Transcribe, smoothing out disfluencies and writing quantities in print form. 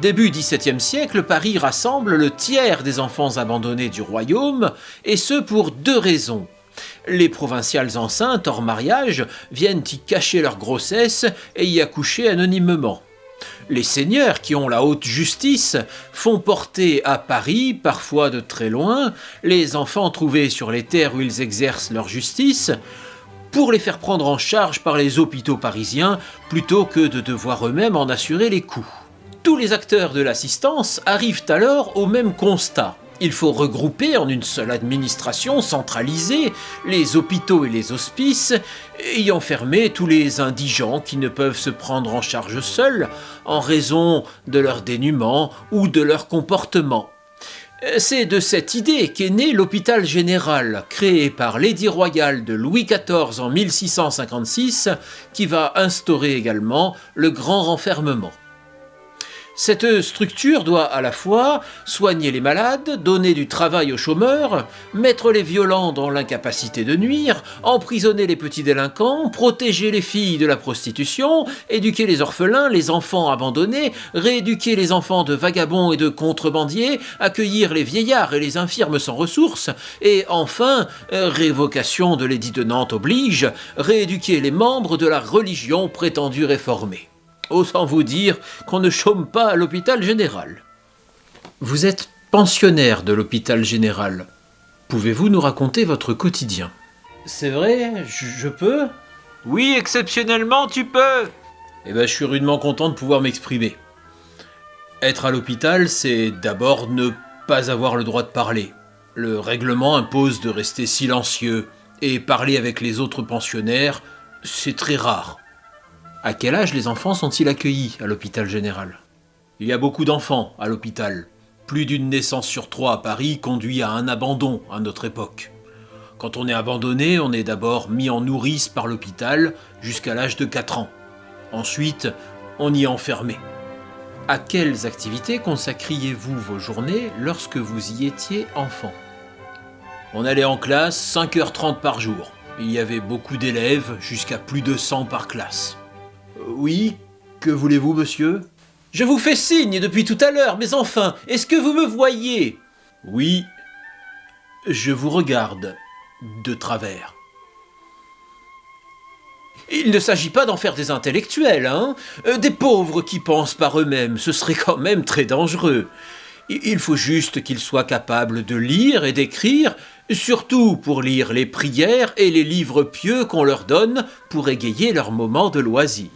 Début XVIIe siècle, Paris rassemble le tiers des enfants abandonnés du royaume, et ce pour deux raisons. Les provinciales enceintes hors mariage viennent y cacher leur grossesse et y accoucher anonymement. Les seigneurs, qui ont la haute justice, font porter à Paris, parfois de très loin, les enfants trouvés sur les terres où ils exercent leur justice, pour les faire prendre en charge par les hôpitaux parisiens, plutôt que de devoir eux-mêmes en assurer les coûts. Tous les acteurs de l'assistance arrivent alors au même constat. Il faut regrouper en une seule administration centralisée les hôpitaux et les hospices, ayant fermé tous les indigents qui ne peuvent se prendre en charge seuls en raison de leur dénuement ou de leur comportement. C'est de cette idée qu'est né l'hôpital général, créé par l'édit royal de Louis XIV en 1656, qui va instaurer également le grand renfermement. Cette structure doit à la fois soigner les malades, donner du travail aux chômeurs, mettre les violents dans l'incapacité de nuire, emprisonner les petits délinquants, protéger les filles de la prostitution, éduquer les orphelins, les enfants abandonnés, rééduquer les enfants de vagabonds et de contrebandiers, accueillir les vieillards et les infirmes sans ressources, et enfin, révocation de l'édit de Nantes oblige, rééduquer les membres de la religion prétendue réformée. Autant vous dire qu'on ne chôme pas à l'hôpital général. Vous êtes pensionnaire de l'hôpital général. Pouvez-vous nous raconter votre quotidien ? C'est vrai, je peux ? Oui, exceptionnellement, tu peux. Eh bien, je suis rudement content de pouvoir m'exprimer. Être à l'hôpital, c'est d'abord ne pas avoir le droit de parler. Le règlement impose de rester silencieux, et parler avec les autres pensionnaires, c'est très rare. À quel âge les enfants sont-ils accueillis à l'hôpital général ? Il y a beaucoup d'enfants à l'hôpital. Plus d'une naissance sur 3 à Paris conduit à un abandon à notre époque. Quand on est abandonné, on est d'abord mis en nourrice par l'hôpital jusqu'à l'âge de 4 ans. Ensuite, on y est enfermé. À quelles activités consacriez-vous vos journées lorsque vous y étiez enfant ? On allait en classe 5h30 par jour. Il y avait beaucoup d'élèves, jusqu'à plus de 100 par classe. Oui, que voulez-vous, monsieur ? Je vous fais signe depuis tout à l'heure, mais enfin, est-ce que vous me voyez ? Oui, je vous regarde de travers. Il ne s'agit pas d'en faire des intellectuels, hein ? Des pauvres qui pensent par eux-mêmes, ce serait quand même très dangereux. Il faut juste qu'ils soient capables de lire et d'écrire, surtout pour lire les prières et les livres pieux qu'on leur donne pour égayer leurs moments de loisir.